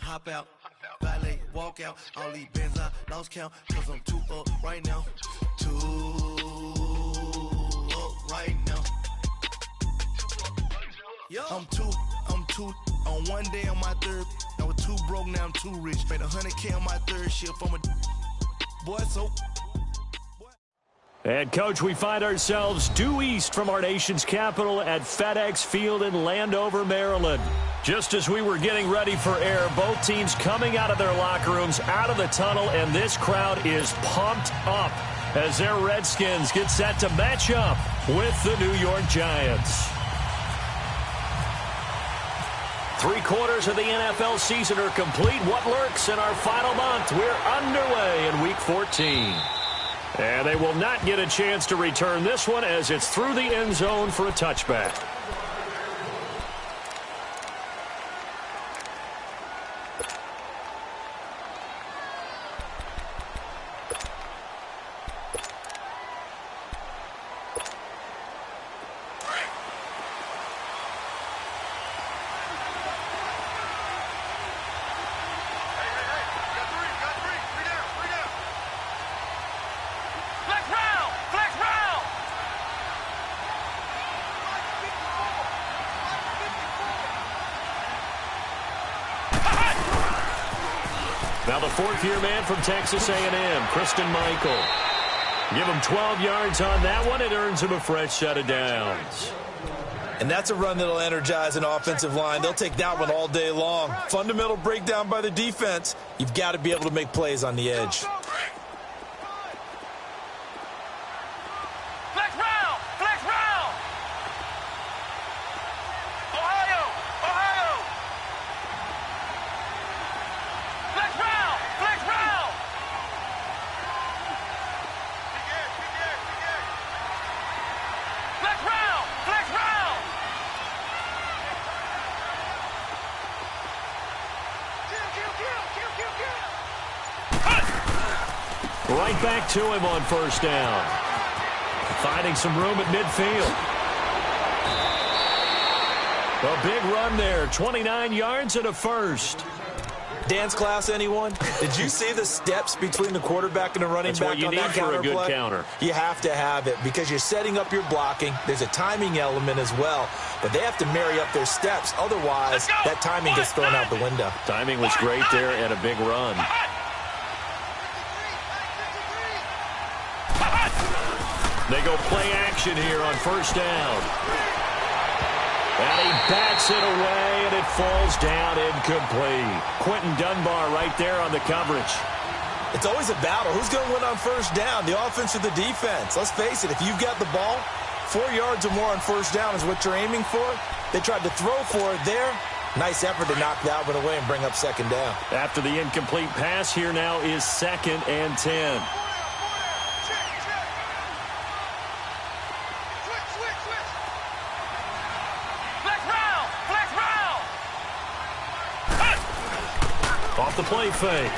Hop out, valet, walk out. All these bands I lost count, cause I'm too up right now. Too up right now. I'm too on one day on my third. I was too broke, now I'm too rich. Made 100K on my third shift from a boy, so. And, Coach, we find ourselves due east from our nation's capital at FedEx Field in Landover, Maryland. Just as we were getting ready for air, both teams coming out of their locker rooms, out of the tunnel, and this crowd is pumped up as their Redskins get set to match up with the New York Giants. 3/4 of the NFL season are complete. What lurks in our final month? We're underway in Week 14. And they will not get a chance to return this one as it's through the end zone for a touchback. Now the fourth-year man from Texas A&M, Christian Michael. Give him 12 yards on that one. It earns him a fresh set of downs. And that's a run that'll energize an offensive line. They'll take that one all day long. Fundamental breakdown by the defense. You've got to be able to make plays on the edge. Right back to him on first down. Finding some room at midfield. A big run there. 29 yards and a first. Dance class, anyone? Did you see the steps between the quarterback and the running back on that counter play? That's what you need for a good counter. You have to have it because you're setting up your blocking. There's a timing element as well. But they have to marry up their steps. Otherwise, that timing gets thrown out the window. Timing was great there and a big run. They go play action here on first down. And he bats it away, and it falls down incomplete. Quentin Dunbar right there on the coverage. It's always a battle. Who's going to win on first down, the offense or the defense? Let's face it, if you've got the ball, 4 yards or more on first down is what you're aiming for. They tried to throw for it there. Nice effort to knock that one away and bring up second down. After the incomplete pass, here now is 2nd and 10. Off the play fake,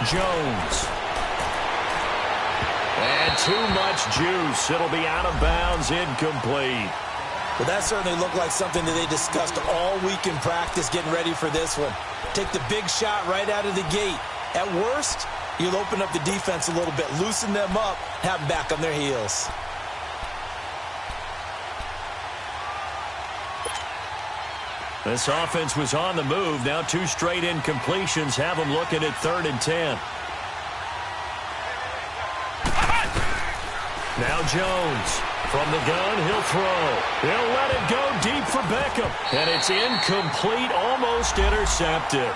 Jones. And too much juice. It'll be out of bounds, incomplete. Well, that certainly looked like something that they discussed all week in practice getting ready for this one. Take the big shot right out of the gate. At worst, you'll open up the defense a little bit, loosen them up, have them back on their heels. This offense was on the move. Now 2 straight incompletions have them looking at 3rd and 10. Now Jones from the gun. He'll throw. He'll let it go deep for Beckham. And it's incomplete, almost intercepted.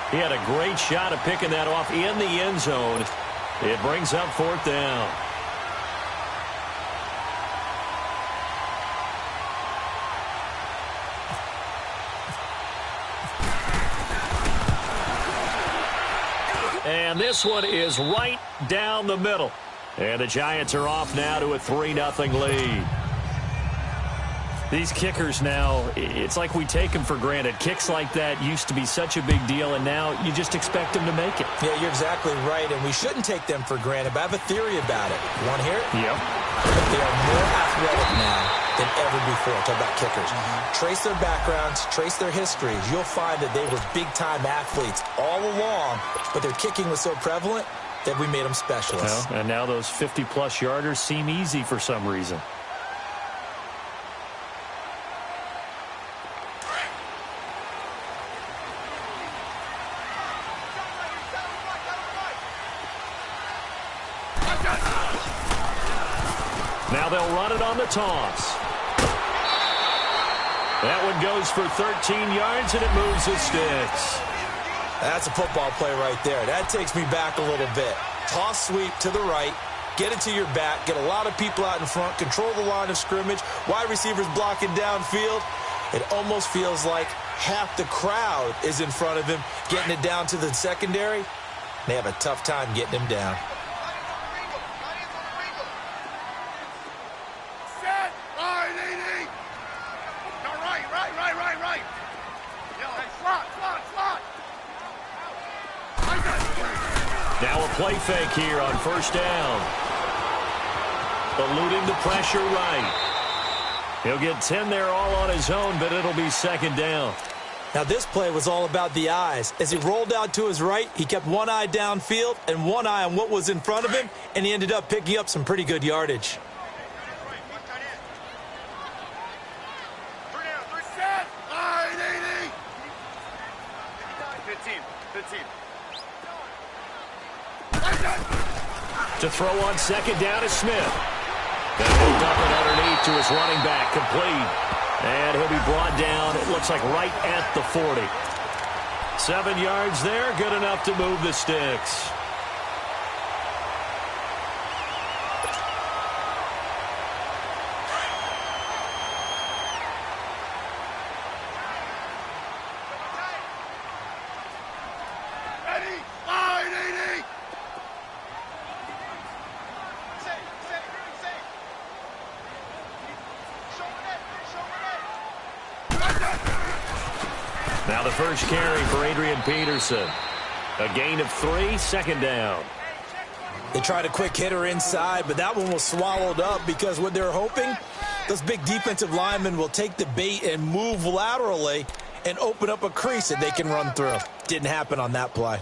He had a great shot at picking that off in the end zone. It brings up 4th down. And this one is right down the middle. And the Giants are off now to a 3-0 lead. These kickers now, it's like we take them for granted. Kicks like that used to be such a big deal, and now you just expect them to make it. Yeah, you're exactly right, and we shouldn't take them for granted, but I have a theory about it. You want to hear it? Yep. They are more athletic now than ever before. Talk about kickers. Trace their backgrounds, trace their histories. You'll find that they were big-time athletes all along, but their kicking was so prevalent that we made them specialists. Well, and now those 50-plus yarders seem easy for some reason. Now they'll run it on the toss. That one goes for 13 yards, and it moves the sticks. That's a football play right there. That takes me back a little bit. Toss sweep to the right, get it to your back, get a lot of people out in front, control the line of scrimmage, wide receivers blocking downfield. It almost feels like half the crowd is in front of him, getting it down to the secondary. They have a tough time getting him down. Now a play fake here on first down. Eluding the pressure right. He'll get 10 there all on his own, but it'll be second down. Now this play was all about the eyes. As he rolled out to his right, he kept one eye downfield and one eye on what was in front of him, and he ended up picking up some pretty good yardage. To throw on second down is Smith. Then he'll dump it underneath to his running back, complete. And he'll be brought down, it looks like right at the 40. 7 yards there, good enough to move the sticks. Now the first carry for Adrian Peterson. A gain of 3, second down. They tried a quick hitter inside, but that one was swallowed up because what they're hoping, those big defensive linemen will take the bait and move laterally and open up a crease that they can run through. Didn't happen on that play.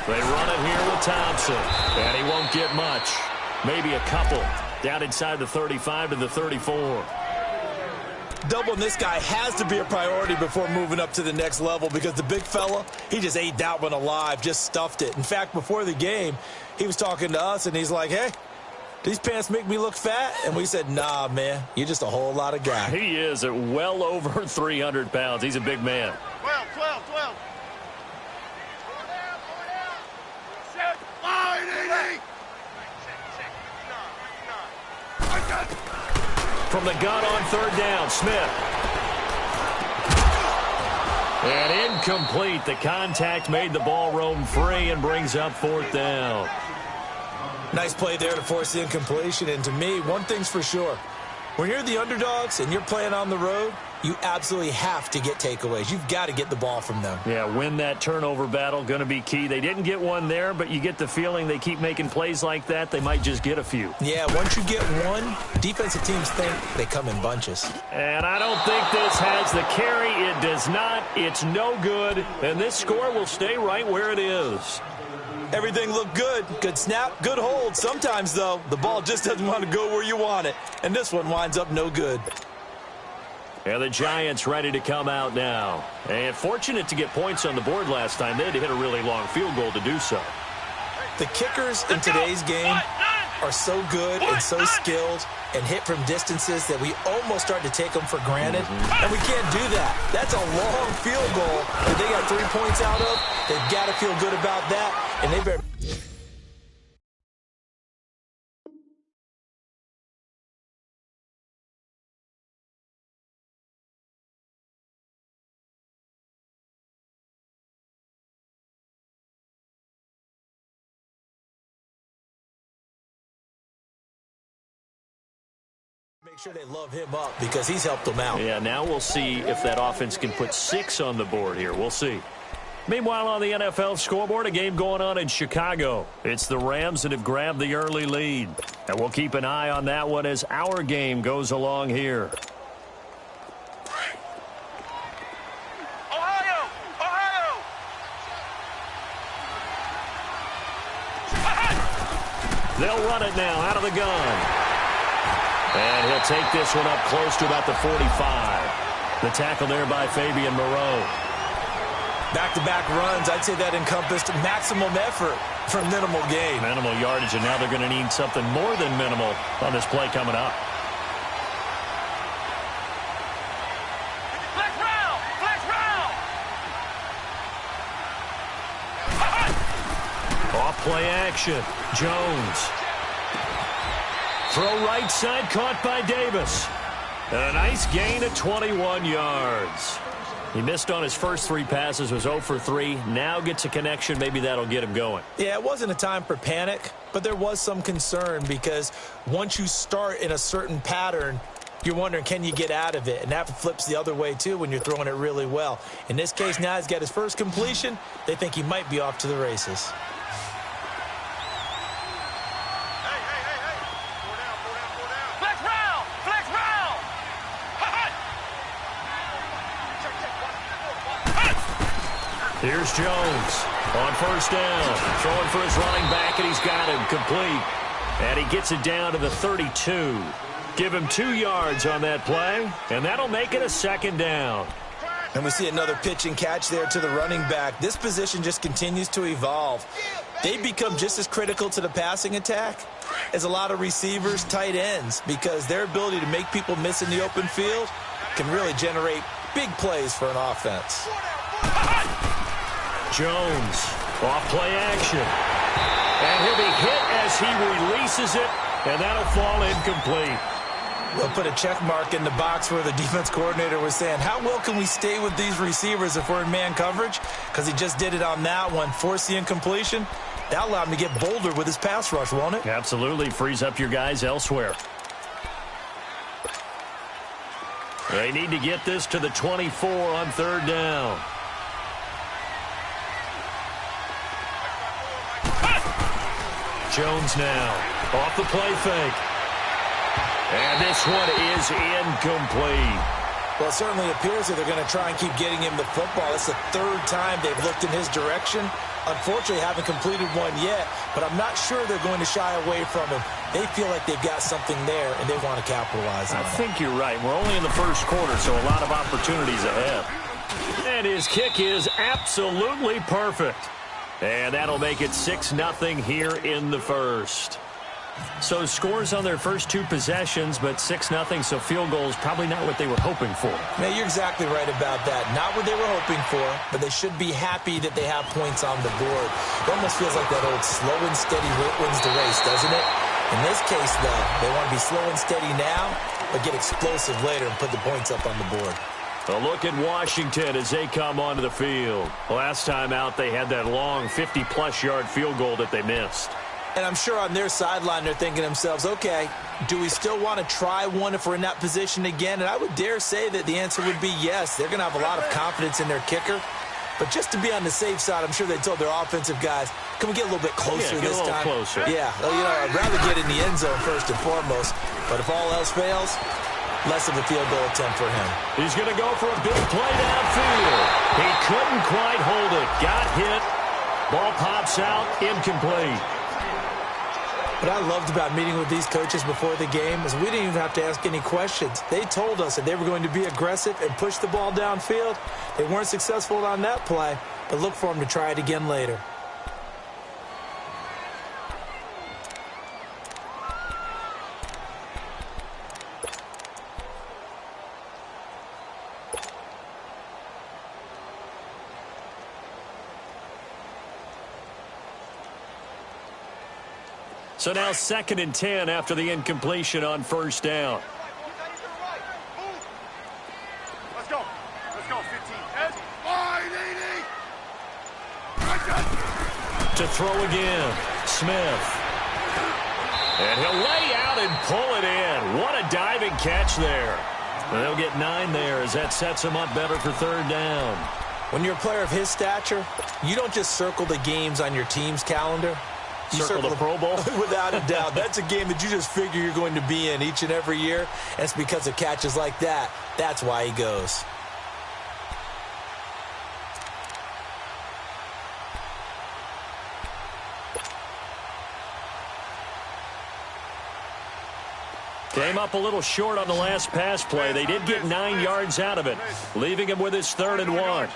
They run it here with Thompson, and he won't get much. Maybe a couple. Down inside the 35 to the 34. Doubling this guy has to be a priority before moving up to the next level because the big fella, he just ate that one alive, just stuffed it. In fact, before the game, he was talking to us, and he's like, hey, these pants make me look fat? And we said, nah, man, you're just a whole lot of guy. He is at well over 300 pounds. He's a big man. 12. From the gun on third down, Smith. And incomplete. The contact made the ball roam free and brings up fourth down. Nice play there to force the incompletion. And to me, one thing's for sure. When you're the underdogs and you're playing on the road, you absolutely have to get takeaways. You've got to get the ball from them. Yeah, win that turnover battle, going to be key. They didn't get one there, but you get the feeling they keep making plays like that, they might just get a few. Yeah, once you get one, defensive teams think they come in bunches. And I don't think this has the carry. It does not. It's no good. And this score will stay right where it is. Everything looked good. Good snap, good hold. Sometimes, though, the ball just doesn't want to go where you want it. And this one winds up no good. And the Giants ready to come out now. And fortunate to get points on the board last time. They had to hit a really long field goal to do so. The kickers in today's game are so good and so skilled and hit from distances that we almost start to take them for granted, and we can't do that. That's a long field goal that they got 3 points out of. They've got to feel good about that, and they better... Make sure they love him up because he's helped them out. Yeah, now we'll see if that offense can put 6 on the board here. We'll see. Meanwhile, on the NFL scoreboard, a game going on in Chicago. It's the Rams that have grabbed the early lead. And we'll keep an eye on that one as our game goes along here. Ohio! They'll run it now out of the gun. And he'll take this one up close to about the 45. The tackle there by Fabian Moreau. Back-to-back runs, I'd say that encompassed maximum effort for minimal gain. Minimal yardage, and now they're going to need something more than minimal on this play coming up. Flex round! Off play action. Jones. Throw right side, caught by Davis. A nice gain at 21 yards. He missed on his first 3 passes, was 0 for 3. Now gets a connection. Maybe that'll get him going. Yeah, it wasn't a time for panic, but there was some concern because once you start in a certain pattern, you're wondering, can you get out of it? And that flips the other way, too, when you're throwing it really well. In this case, now he's got his first completion. They think he might be off to the races. Here's Jones on first down. Throwing for his running back, and he's got him complete. And he gets it down to the 32. Give him 2 yards on that play, and that'll make it a second down. And we see another pitch and catch there to the running back. This position just continues to evolve. They become just as critical to the passing attack as a lot of receivers, tight ends, because their ability to make people miss in the open field can really generate big plays for an offense. Jones, off play action. And he'll be hit as he releases it, and that'll fall incomplete. They'll put a check mark in the box where the defense coordinator was saying, how well can we stay with these receivers if we're in man coverage? Because he just did it on that one, forced the incompletion. That allowed him to get bolder with his pass rush, won't it? Absolutely. Frees up your guys elsewhere. They need to get this to the 24 on third down. Jones now off the play fake. And this one is incomplete. Well, it certainly appears that they're going to try and keep getting him the football. It's the 3rd time they've looked in his direction. Unfortunately, haven't completed one yet, but I'm not sure they're going to shy away from him. They feel like they've got something there, and they want to capitalize on it. I think you're right. We're only in the first quarter, so a lot of opportunities ahead. And his kick is absolutely perfect. And that'll make it 6-0 here in the first. So scores on their first 2 possessions, but 6-0, so field goals probably not what they were hoping for. Yeah, you're exactly right about that. Not what they were hoping for, but they should be happy that they have points on the board. It almost feels like that old slow and steady wins the race, doesn't it? In this case, though, they want to be slow and steady now, but get explosive later and put the points up on the board. A look at Washington as they come onto the field. Last time out, they had that long 50-plus yard field goal that they missed. And I'm sure on their sideline they're thinking to themselves, okay, do we still want to try one if we're in that position again? And I would dare say that the answer would be yes. They're going to have a lot of confidence in their kicker. But just to be on the safe side, I'm sure they told their offensive guys, can we get a little bit closer this time? Closer. Yeah, well, you know, I'd rather get in the end zone first and foremost. But if all else fails, less of a field goal attempt for him. He's going to go for a big play downfield. He couldn't quite hold it. Got hit. Ball pops out. Incomplete. What I loved about meeting with these coaches before the game is we didn't even have to ask any questions. They told us that they were going to be aggressive and push the ball downfield. They weren't successful on that play, but look for them to try it again later. So now 2nd and 10 after the incompletion on first down. Let's go. Let's go, 15. To throw again, Smith. And he'll lay out and pull it in. What a diving catch there. And they'll get 9 there as that sets him up better for 3rd down. When you're a player of his stature, you don't just circle the games on your team's calendar. You circle the Pro Bowl? Without a doubt. That's a game that you just figure you're going to be in each and every year. And it's because of catches like that. That's why he goes. Came up a little short on the last pass play. They did get 9 yards out of it, leaving him with his 3rd and 1.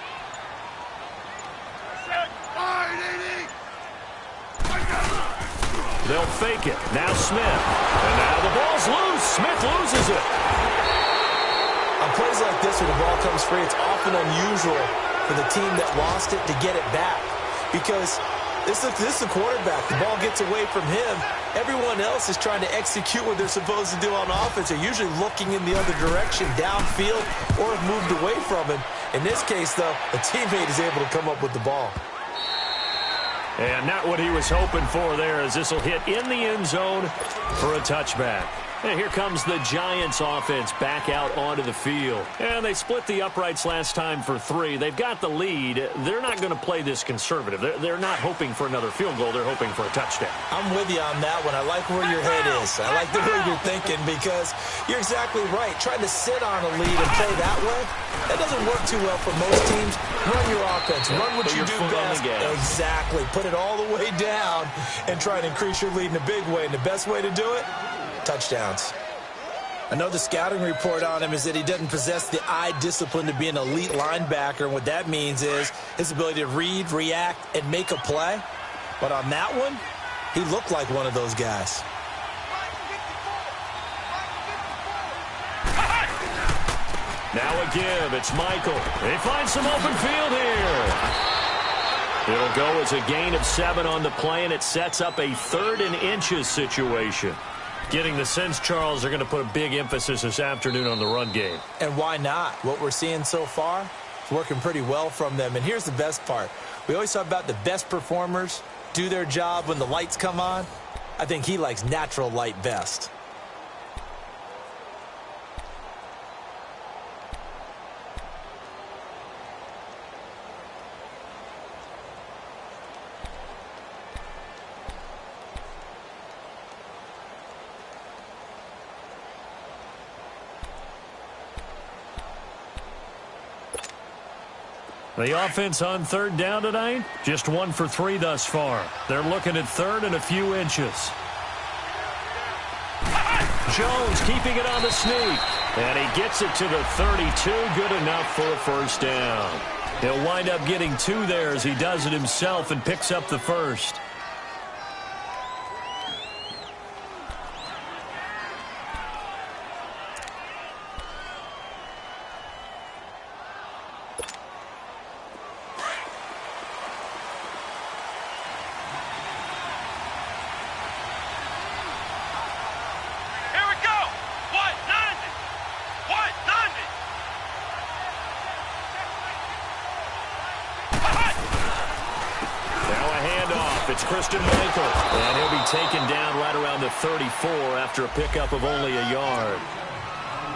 They'll fake it. Now Smith. And now the ball's loose. Smith loses it. On plays like this where the ball comes free, it's often unusual for the team that lost it to get it back. Because this is the quarterback. The ball gets away from him. Everyone else is trying to execute what they're supposed to do on offense. They're usually looking in the other direction, downfield, or have moved away from him. In this case, though, a teammate is able to come up with the ball. And not what he was hoping for there, as this will hit in the end zone for a touchback. And here comes the Giants offense back out onto the field. And they split the uprights last time for 3. They've got the lead. They're not going to play this conservative. They're not hoping for another field goal. They're hoping for a touchdown. I'm with you on that one. I like where your head is. I like the way you're thinking because you're exactly right. Trying to sit on a lead and play that way, that doesn't work too well for most teams. Run your offense. Run what you do best. Exactly. Put it all the way down and try and increase your lead in a big way. And the best way to do it? Touchdowns. I know the scouting report on him is that he doesn't possess the eye discipline to be an elite linebacker, and what that means is his ability to read, react, and make a play. But on that one, he looked like one of those guys. Now a give. It's Michael. They find some open field here. It'll go as a gain of 7 on the play, and it sets up a 3rd and inches situation. Getting the sense, Charles, they're going to put a big emphasis this afternoon on the run game. And why not? What we're seeing so far is working pretty well from them. And here's the best part. We always talk about the best performers do their job when the lights come on. I think he likes natural light best. The offense on 3rd down tonight, just 1 for 3 thus far. They're looking at 3rd and a few inches. Jones keeping it on the sneak. And he gets it to the 32. Good enough for a 1st down. He'll wind up getting 2 there as he does it himself and picks up the 1st. And he'll be taken down right around the 34 after a pickup of only a yard.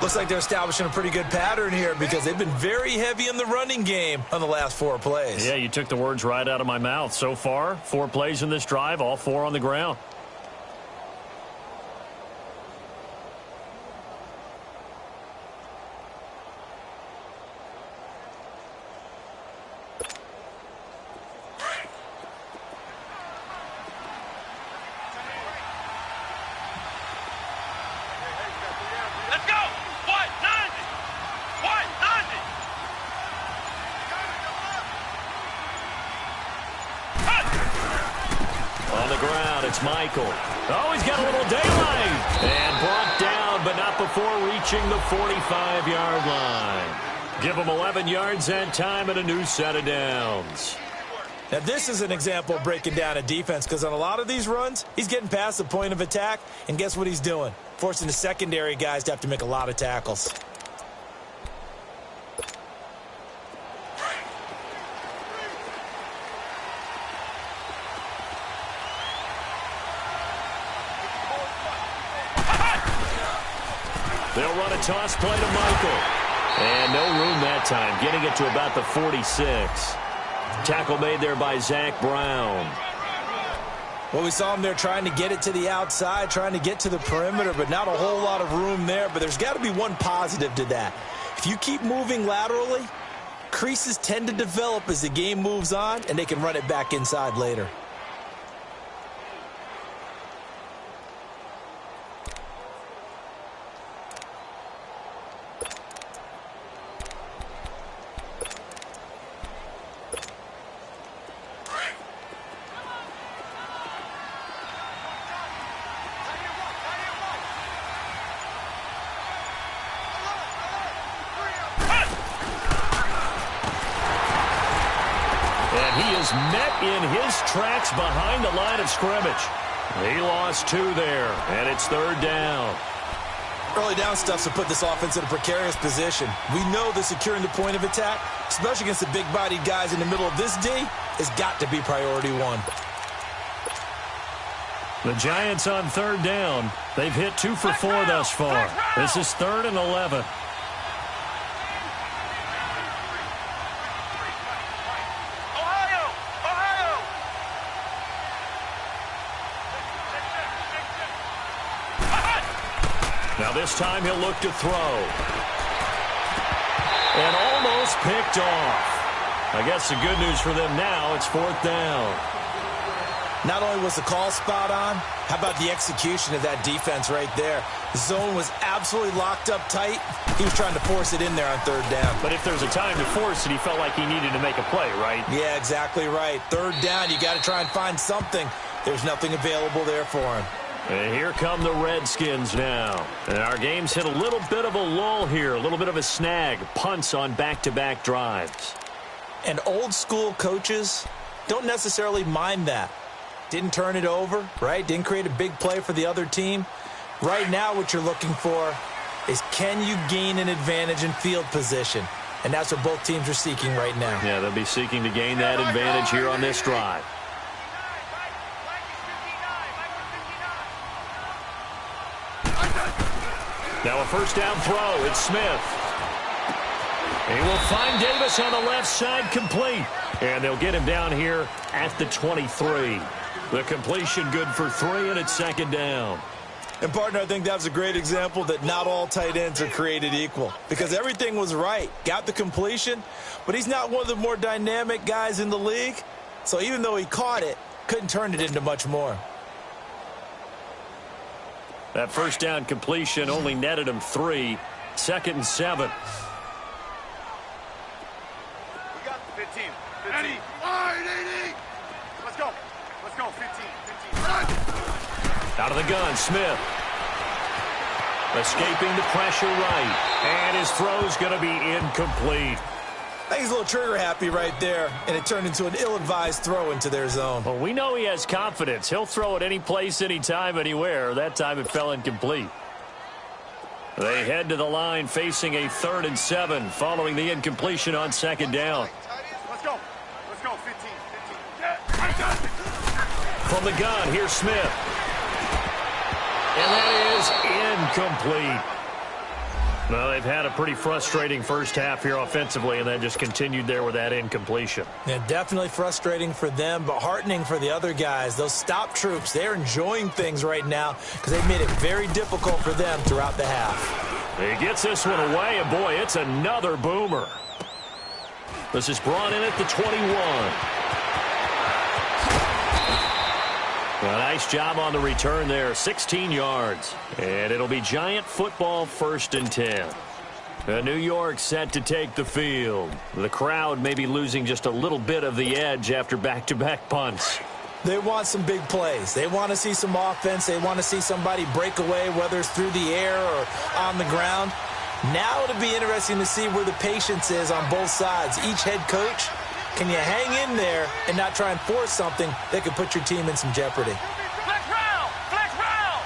Looks like they're establishing a pretty good pattern here because they've been very heavy in the running game on the last 4 plays. Yeah, you took the words right out of my mouth. So far, 4 plays in this drive, all 4 on the ground. Michael. Oh, he's got a little daylight. And brought down, but not before reaching the 45-yard line. Give him 11 yards that time and a new set of downs. Now, this is an example of breaking down a defense because on a lot of these runs, he's getting past the point of attack, and guess what he's doing? Forcing the secondary guys to have to make a lot of tackles. They'll run a toss play to Michael. And no room that time, getting it to about the 46. Tackle made there by Zach Brown. Well, we saw him there trying to get it to the outside, trying to get to the perimeter, but not a whole lot of room there. But there's got to be one positive to that. If you keep moving laterally, creases tend to develop as the game moves on, and they can run it back inside later. Met in his tracks behind the line of scrimmage. He lost 2 there, and it's 3rd down. Early down stuff to put this offense in a precarious position. We know that securing the point of attack, especially against the big-bodied guys in the middle of this D, has got to be priority 1. The Giants on 3rd down. They've hit 2 for 4 thus far. This is 3rd and 11. Now this time he'll look to throw. And almost picked off. I guess the good news for them now, it's 4th down. Not only was the call spot on, how about the execution of that defense right there? The zone was absolutely locked up tight. He was trying to force it in there on 3rd down. But if there's a time to force it, he felt like he needed to make a play, right? Yeah, exactly right. 3rd down, you got to try and find something. There's nothing available there for him. And here come the Redskins now. And our game's hit a little bit of a lull here, a little bit of a snag. Punts on back-to-back drives. And old-school coaches don't necessarily mind that. Didn't turn it over, right? Didn't create a big play for the other team. Right now what you're looking for is can you gain an advantage in field position? And that's what both teams are seeking right now. Yeah, they'll be seeking to gain that advantage here on this drive. Now a 1st down throw. It's Smith. He will find Davis on the left side, complete. And they'll get him down here at the 23. The completion good for 3, and it's 2nd down. And, partner, I think that's a great example that not all tight ends are created equal. Because everything was right. Got the completion, but he's not one of the more dynamic guys in the league. So even though he caught it, couldn't turn it into much more. That 1st down completion only netted him 3. 2nd and 7. We got 15. 15. Wide, 80. Let's go. Let's go. 15. 15. Out of the gun, Smith. Escaping the pressure right. And his throw's going to be incomplete. I think he's a little trigger happy right there, and it turned into an ill-advised throw into their zone. Well, we know he has confidence. He'll throw it any place, anytime, anywhere. That time it fell incomplete. They head to the line facing a 3rd and 7 following the incompletion on 2nd down. Let's go. Let's go. 15. 15. From the gun, here's Smith. And that is incomplete. Well, they've had a pretty frustrating first half here offensively, and then just continued there with that incompletion. Yeah, definitely frustrating for them, but heartening for the other guys. Those stop troops, they're enjoying things right now because they've made it very difficult for them throughout the half. He gets this one away, and boy, it's another boomer. This is brought in at the 21. A nice job on the return there, 16 yards. And it'll be Giant football 1st and 10. New York set to take the field. The crowd may be losing just a little bit of the edge after back-to-back punts. They want some big plays. They want to see some offense. They want to see somebody break away, whether it's through the air or on the ground. Now it'll be interesting to see where the patience is on both sides. Each head coach Can you hang in there and not try and force something that could put your team in some jeopardy? Flex round! Flex round!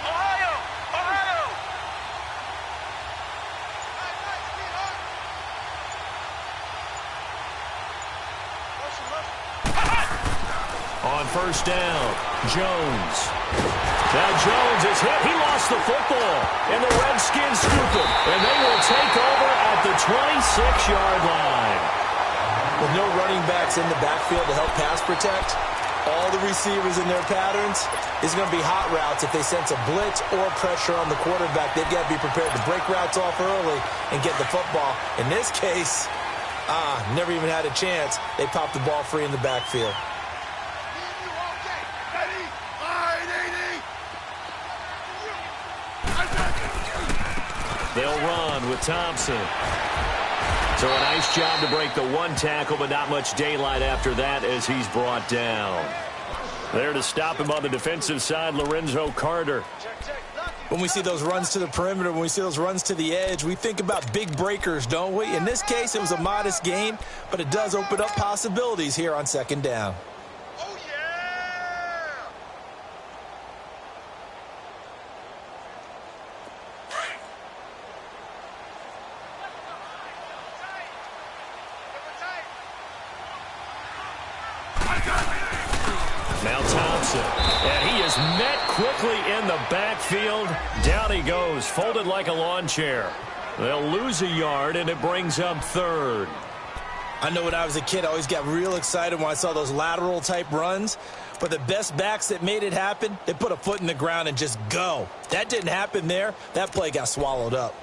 Ohio! Ohio! On first down, Jones. Now Jones is hit. He lost the football, and the Redskins scoop it, and they will take over at the 26-yard line. With no running backs in the backfield to help pass protect, all the receivers in their patterns, is going to be hot routes. If they sense a blitz or pressure on the quarterback, they've got to be prepared to break routes off early and get the football. In this case, never even had a chance. They popped the ball free in the backfield. They'll run with Thompson. So a nice job to break the one tackle, but not much daylight after that as he's brought down. There to stop him on the defensive side, Lorenzo Carter. When we see those runs to the perimeter, when we see those runs to the edge, we think about big breakers, don't we? In this case, it was a modest gain, but it does open up possibilities here on second down. Oh, yeah! Now Thompson, and he is met quickly in the backfield. Down he goes, folded like a lawn chair. They'll lose a yard, and it brings up third. I know when I was a kid, I always got real excited when I saw those lateral-type runs. But the best backs that made it happen, they put a foot in the ground and just go. That didn't happen there. That play got swallowed up.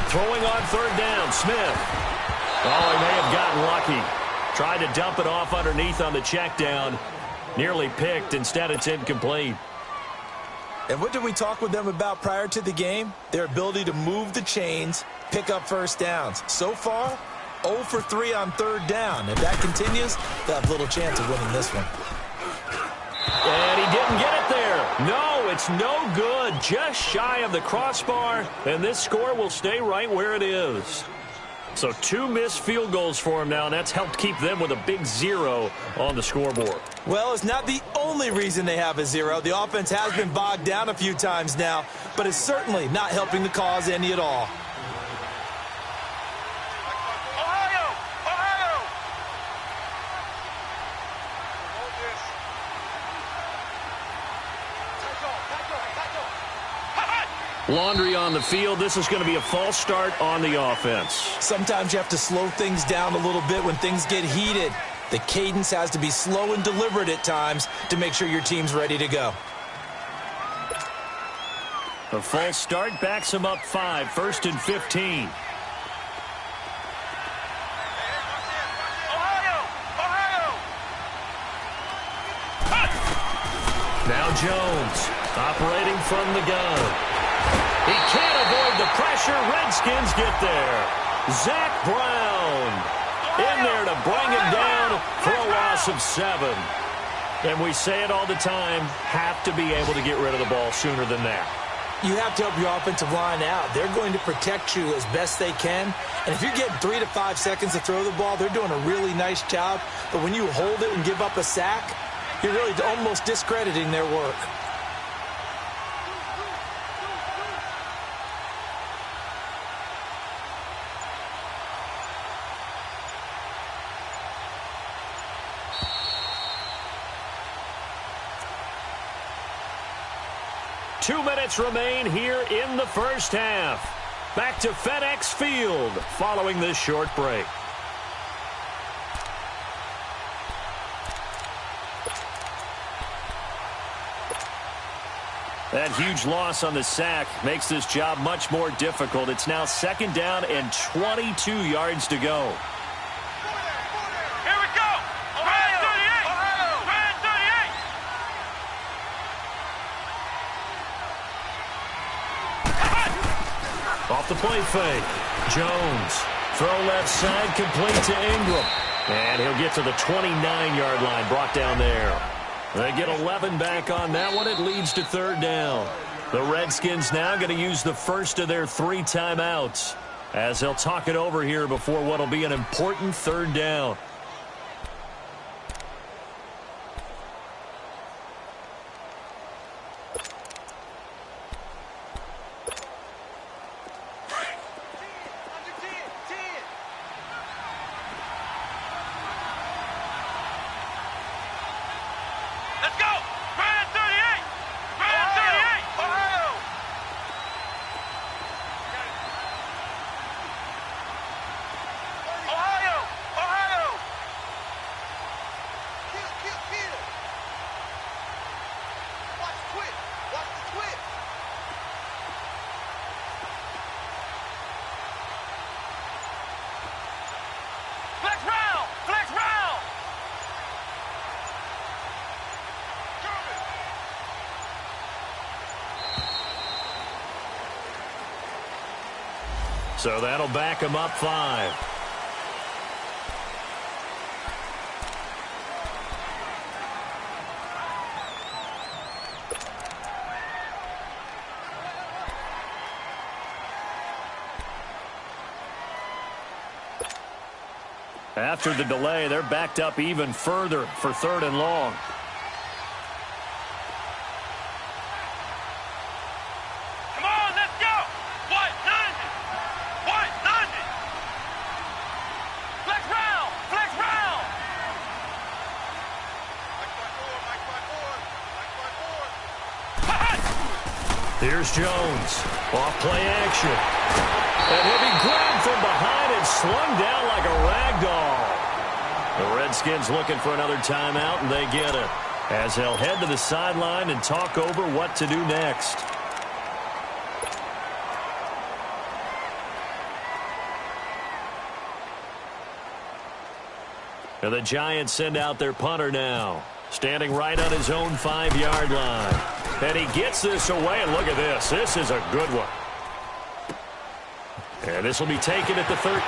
Throwing on third down, Smith. Oh, he may have gotten lucky. Tried to dump it off underneath on the check down. Nearly picked. Instead, it's incomplete. And what did we talk with them about prior to the game? Their ability to move the chains, pick up first downs. So far, 0 for 3 on third down. If that continues, they'll have little chance of winning this one. And he didn't get it there. No, it's no good. Just shy of the crossbar, and this score will stay right where it is. So 2 missed field goals for him now, and that's helped keep them with a big 0 on the scoreboard. Well, it's not the only reason they have a 0. The offense has been bogged down a few times now, but it's certainly not helping the cause any at all. Laundry on the field. This is going to be a false start on the offense. Sometimes you have to slow things down a little bit when things get heated. The cadence has to be slow and deliberate at times to make sure your team's ready to go. A false start backs him up 5, 1st and 15. Now Jones operating from the gun. He can't avoid the pressure. Redskins get there. Zach Brown in there to bring him down for a loss of 7. And we say it all the time, have to be able to get rid of the ball sooner than that. You have to help your offensive line out. They're going to protect you as best they can. And if you're getting 3 to 5 seconds to throw the ball, they're doing a really nice job. But when you hold it and give up a sack, you're really almost discrediting their work. Two minutes remain here in the first half. Back to FedEx Field following this short break. That huge loss on the sack makes this job much more difficult. It's now 2nd down and 22 yards to go. Off the play fake. Jones. Throw left side, complete to Ingram. And he'll get to the 29-yard line, brought down there. They get 11 back on that one. It leads to third down. The Redskins now going to use the first of their 3 timeouts as they'll talk it over here before what will be an important third down. So that'll back him up 5. After the delay, they're backed up even further for 3rd and long. Here's Jones. Off play action. And he'll be grabbed from behind and slung down like a rag doll. The Redskins looking for another timeout, and they get it, as they'll head to the sideline and talk over what to do next. And the Giants send out their punter now, standing right on his own 5-yard line. And he gets this away, and look at this. This is a good one. And this will be taken at the 13.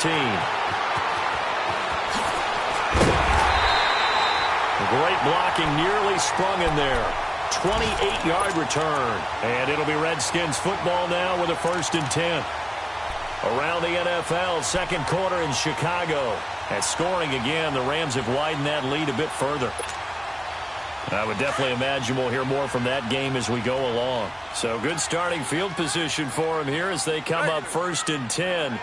Great blocking, nearly sprung in there. 28-yard return. And it'll be Redskins football now with a 1st and 10. Around the NFL, second quarter in Chicago. At scoring again, the Rams have widened that lead a bit further. I would definitely imagine we'll hear more from that game as we go along. So good starting field position for them here as they come up 1st and 10. 15,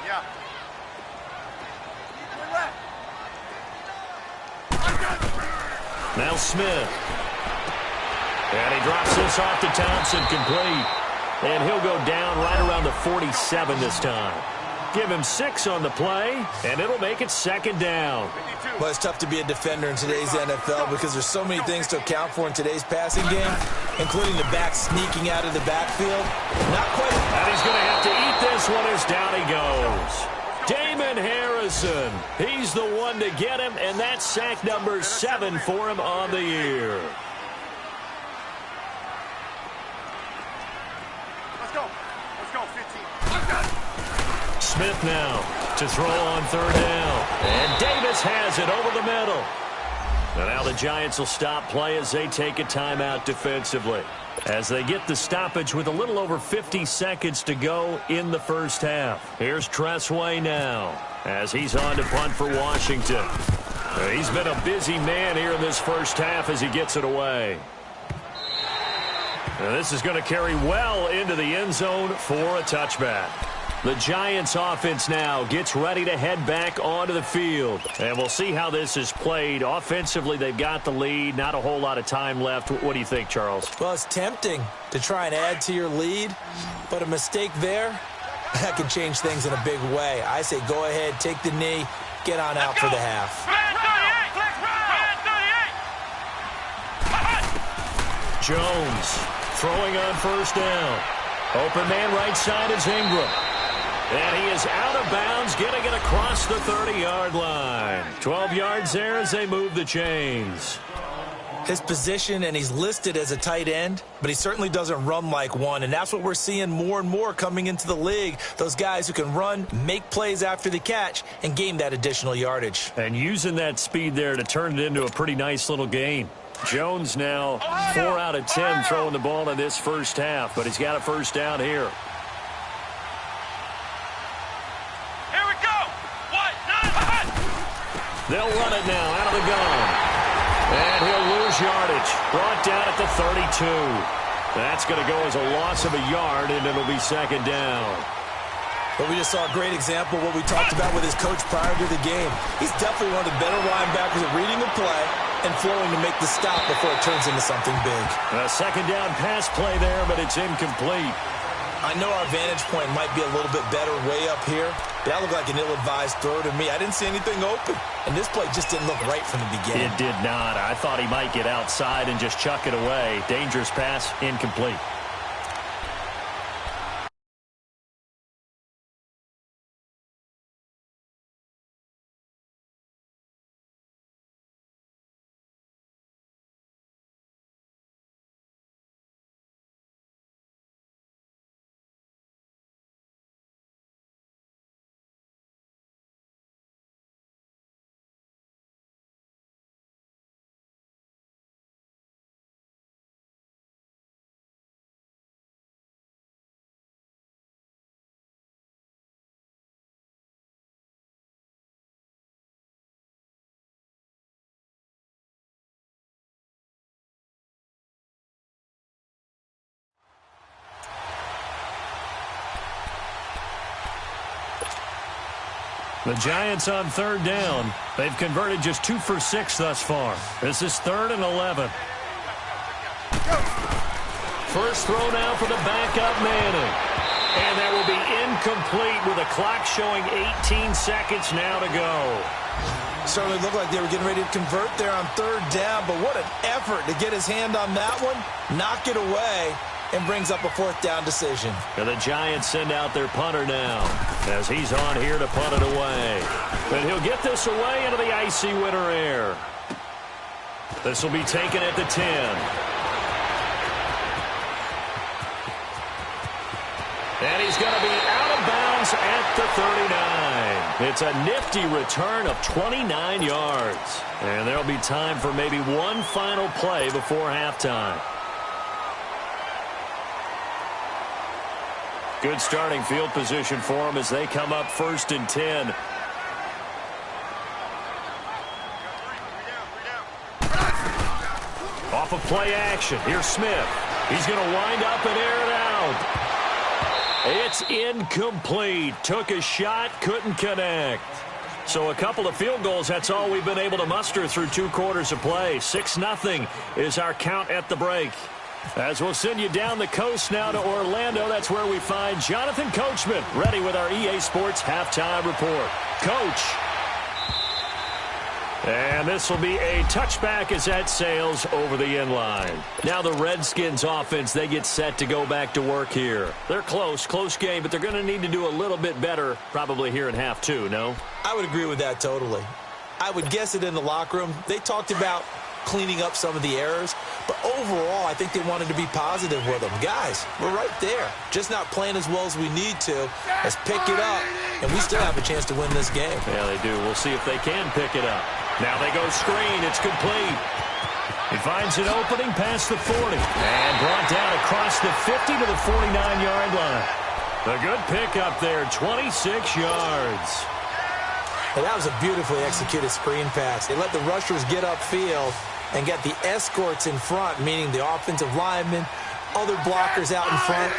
yeah. Now Smith. And he drops this off to Thompson, complete. And he'll go down right around the 47 this time. Give him 6 on the play, and it'll make it 2nd down. Well, it's tough to be a defender in today's NFL because there's so many things to account for in today's passing game, including the back sneaking out of the backfield. Not quite. And he's going to have to eat this one as down he goes. Damon Harrison. He's the one to get him, and that's sack number 7 for him on the year. Let's go, 15. Smith now to throw on 3rd down. And Davis has it over the middle. And now the Giants will stop play as they take a timeout defensively, as they get the stoppage with a little over 50 seconds to go in the first half. Here's Tressway now as he's on to punt for Washington. He's been a busy man here in this first half as he gets it away. And this is going to carry well into the end zone for a touchback. The Giants offense now gets ready to head back onto the field. And we'll see how this is played. Offensively, they've got the lead. Not a whole lot of time left. What do you think, Charles? Well, it's tempting to try and add to your lead, but a mistake there, that could change things in a big way. I say go ahead, take the knee, get on out for the half. Jones throwing on 1st down. Open man right side is Ingram. And he is out of bounds, getting it across the 30-yard line. 12 yards there as they move the chains. his position, and he's listed as a tight end, but he certainly doesn't run like one, and that's what we're seeing more and more coming into the league. Those guys who can run, make plays after the catch, and gain that additional yardage. And using that speed there to turn it into a pretty nice little gain. Jones now 4 out of 10 throwing the ball in this first half, but he's got a first down here. Here we go. They'll run it now out of the gun. And he'll lose yardage. Brought down at the 32. That's going to go as a loss of a yard, and it'll be second down. But we just saw a great example of what we talked about with his coach prior to the game. He's definitely one of the better linebackers at reading the play and flowing to make the stop before it turns into something big. A second down pass play there, but it's incomplete. I know our vantage point might be a little bit better way up here, but that looked like an ill-advised throw to me. I didn't see anything open, and this play just didn't look right from the beginning. It did not. I thought he might get outside and just chuck it away. Dangerous pass, incomplete. The Giants on third down. They've converted just 2 for 6 thus far. This is 3rd and 11. First throw now for the backup Manning. And that will be incomplete with a clock showing 18 seconds now to go. Certainly looked like they were getting ready to convert there on third down, but what an effort to get his hand on that one, knock it away, and brings up a 4th down decision. And the Giants send out their punter now as he's on here to punt it away. And he'll get this away into the icy winter air. This will be taken at the 10. And he's going to be out of bounds at the 39. It's a nifty return of 29 yards. And there'll be time for maybe one final play before halftime. Good starting field position for them as they come up 1st and 10. Off of play action. Here's Smith. He's going to wind up and air it out. It's incomplete. Took a shot, couldn't connect. So a couple of field goals, that's all we've been able to muster through 2 quarters of play. 6-0 is our count at the break. As we'll send you down the coast now to Orlando, that's where we find Jonathan Coachman, ready with our EA Sports Halftime Report. Coach. And this will be a touchback as that sails over the end line. Now the Redskins offense, they get set to go back to work here. They're close game, but they're going to need to do a little bit better probably here in half 2, no? I would agree with that totally. I would guess it in the locker room. They talked about cleaning up some of the errors, but overall I think they wanted to be positive with them. Guys, we're right there, just not playing as well as we need to. Let's pick it up, and we still have a chance to win this game. Yeah, they do. We'll see if they can pick it up. Now they go screen. It's complete. He finds an opening past the 40 and brought down across the 50 to the 49-yard line. A good pickup there, 26 yards. And that was a beautifully executed screen pass. They let the rushers get upfield and get the escorts in front, meaning the offensive linemen, other blockers out in front,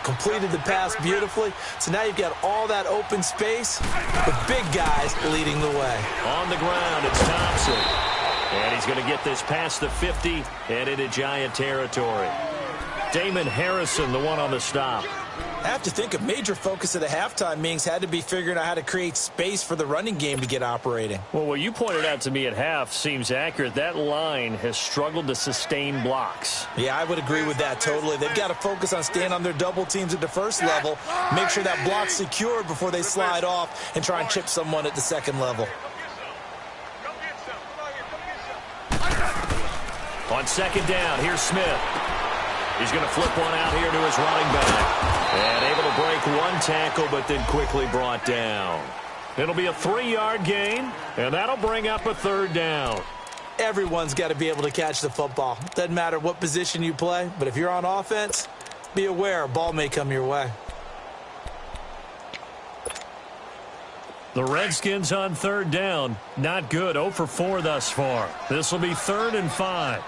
completed the pass beautifully. So now you've got all that open space, the big guys leading the way. On the ground, it's Thompson. And he's going to get this past the 50 and into Giant territory. Damon Harrison, the one on the stop. I have to think a major focus of the halftime meetings had to be figuring out how to create space for the running game to get operating. Well, what you pointed out to me at half seems accurate. That line has struggled to sustain blocks. Yeah, I would agree with that totally. They've got to focus on staying on their double teams at the first level, make sure that block's secured before they slide off and try and chip someone at the second level. On second down, here's Smith. He's going to flip one out here to his running back. And able to break one tackle, but then quickly brought down. It'll be a 3-yard gain, and that'll bring up a third down. Everyone's got to be able to catch the football. Doesn't matter what position you play, but if you're on offense, be aware a ball may come your way. The Redskins on third down. Not good. 0 for 4 thus far. This will be 3rd and 5.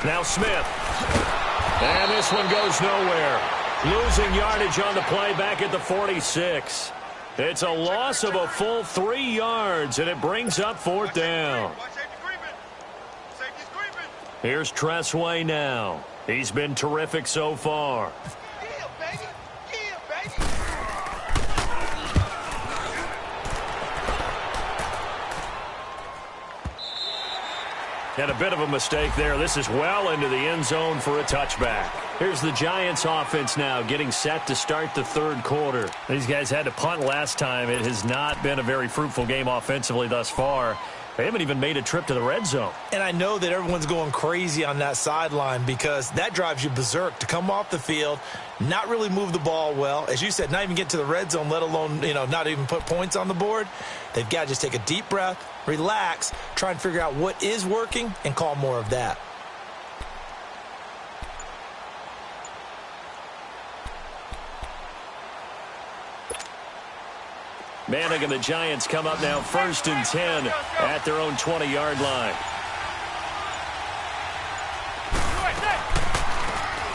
Now Smith. And this one goes nowhere. Losing yardage on the play back at the 46. It's a loss of a full 3 yards, and it brings up 4th down. Here's Tressway now. He's been terrific so far. And a bit of a mistake there. This is well into the end zone for a touchback. Here's the Giants offense now getting set to start the 3rd quarter. These guys had to punt last time. It has not been a very fruitful game offensively thus far. They haven't even made a trip to the red zone. And I know that everyone's going crazy on that sideline because that drives you berserk to come off the field, not really move the ball well. As you said, not even get to the red zone, let alone, not even put points on the board. They've got to just take a deep breath, relax, try and figure out what is working, and call more of that. Manning and the Giants come up now 1st and 10 at their own 20-yard line.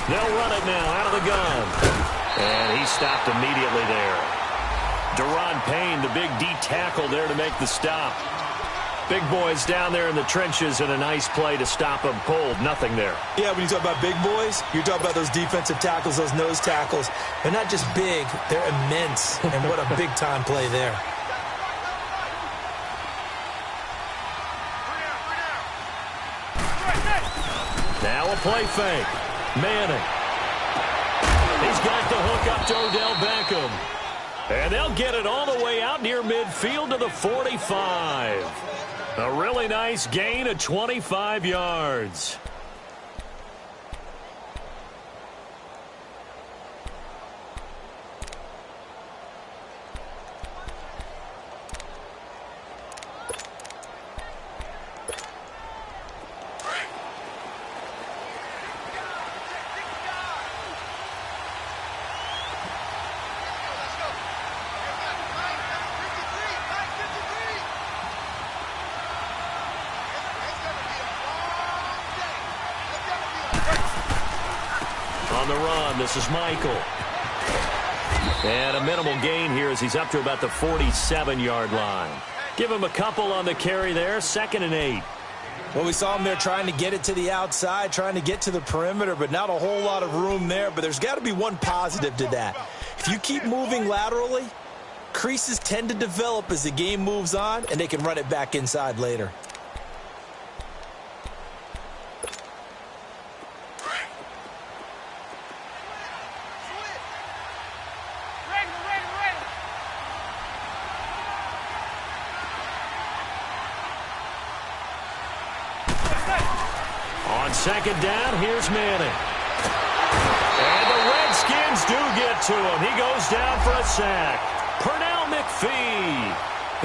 They'll run it now out of the gun. And he stopped immediately there. Deron Payne, the big D tackle there to make the stop. Big boys down there in the trenches, and a nice play to stop them cold. Nothing there. Yeah, when you talk about big boys, you're talking about those defensive tackles, those nose tackles. They're not just big, they're immense. And what a big-time play there. Now a play fake. Manning. He's got the hook up to Odell Beckham. And they'll get it all the way out near midfield to the 45. A really nice gain of 25 yards. On the run, this is Michael. And a minimal gain here as he's up to about the 47-yard line. Give him a couple on the carry there, 2nd and 8. Well, we saw him there trying to get it to the outside, trying to get to the perimeter, but not a whole lot of room there. But there's got to be one positive to that. If you keep moving laterally, creases tend to develop as the game moves on, and they can run it back inside later. On second down, here's Manning. And the Redskins do get to him. He goes down for a sack. Pernell McPhee.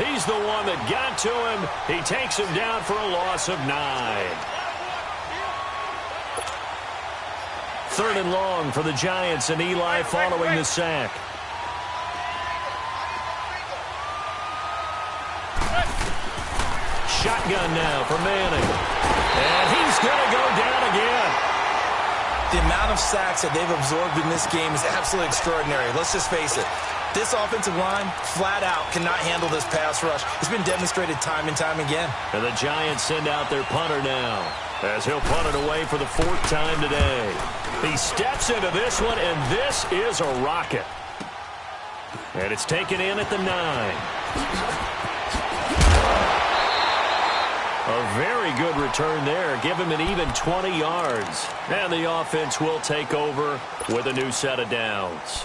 He's the one that got to him. He takes him down for a loss of 9. 3rd and long for the Giants, and Eli following the sack. Shotgun now for Manning. And he's going to go down again. The amount of sacks that they've absorbed in this game is absolutely extraordinary. Let's just face it. This offensive line, flat out, cannot handle this pass rush. It's been demonstrated time and time again. And the Giants send out their punter now, as he'll punt it away for the 4th time today. He steps into this one, and this is a rocket. And it's taken in at the 9. A very good return there. Give him an even 20 yards. And the offense will take over with a new set of downs.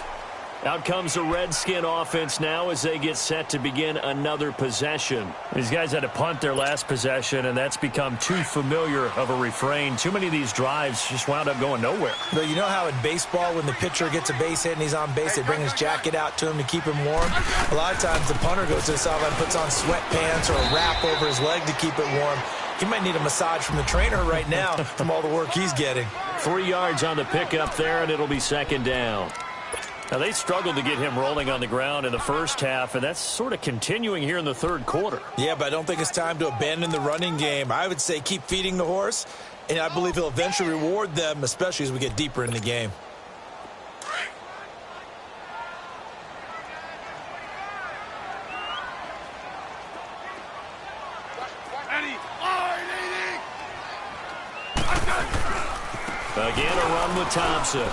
Out comes the Redskin offense now as they get set to begin another possession. These guys had to punt their last possession, and that's become too familiar of a refrain. Too many of these drives just wound up going nowhere. But you know how in baseball, when the pitcher gets a base hit and he's on base, they bring his jacket out to him to keep him warm? A lot of times the punter goes to the sideline, puts on sweatpants or a wrap over his leg to keep it warm. He might need a massage from the trainer right now from all the work he's getting. 3 yards on the pickup there, and it'll be second down. Now, they struggled to get him rolling on the ground in the first half, and that's sort of continuing here in the third quarter. Yeah, but I don't think it's time to abandon the running game. I would say keep feeding the horse, and I believe he'll eventually reward them, especially as we get deeper in the game. Again, a run with Thompson.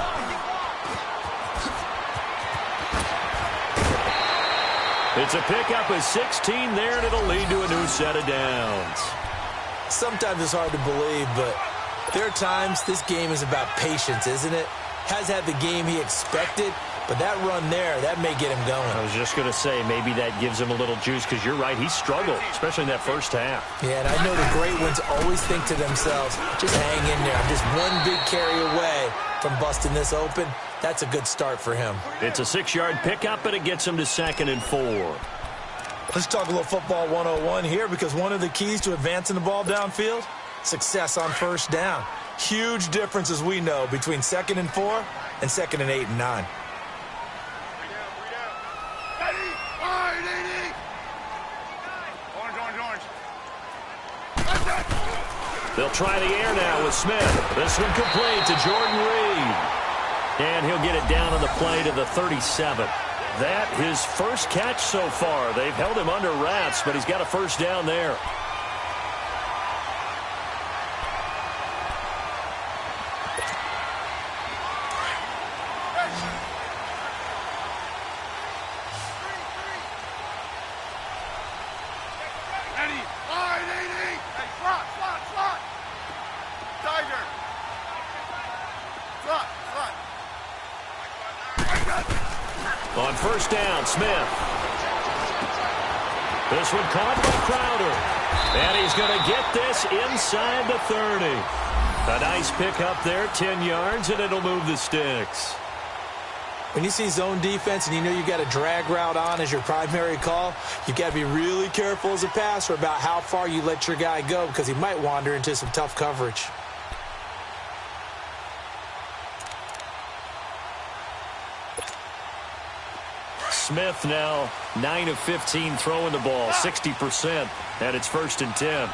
It's a pickup of 16 there, and it'll lead to a new set of downs. Sometimes it's hard to believe, but there are times this game is about patience, isn't it? Has had the game he expected, but that run there, that may get him going. I was just going to say, maybe that gives him a little juice, because you're right, he struggled, especially in that first half. Yeah, and I know the great ones always think to themselves, just hang in there. I'm just one big carry away from busting this open. That's a good start for him. It's a 6-yard pickup, and it gets him to 2nd and 4. Let's talk a little football 101 here, because one of the keys to advancing the ball downfield, success on first down. Huge difference, as we know, between 2nd and 4 and 2nd and 8 and 9. They'll try the air now with Smith. This one complete to Jordan Reed. And he'll get it down on the play to the 37. That his first catch so far. They've held him under wraps, but he's got a first down there. On first down, Smith. This one caught by Crowder. And he's going to get this inside the 30. A nice pickup there, 10 yards, and it'll move the sticks. When you see zone defense and you know you've got a drag route on as your primary call, you've got to be really careful as a passer about how far you let your guy go, because he might wander into some tough coverage. Smith now 9 of 15 throwing the ball, 60%, and it's 1st and 10.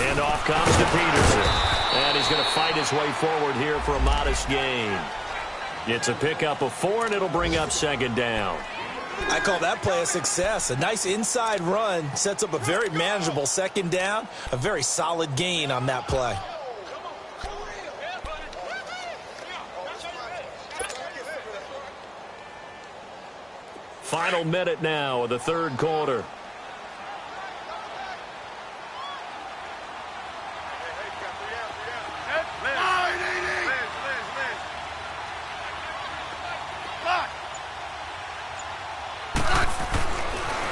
And off comes to Peterson. And he's going to fight his way forward here for a modest gain. It's a pickup of 4, and it'll bring up 2nd down. I call that play a success. A nice inside run sets up a very manageable 2nd down. A very solid gain on that play. Final minute now of the third quarter.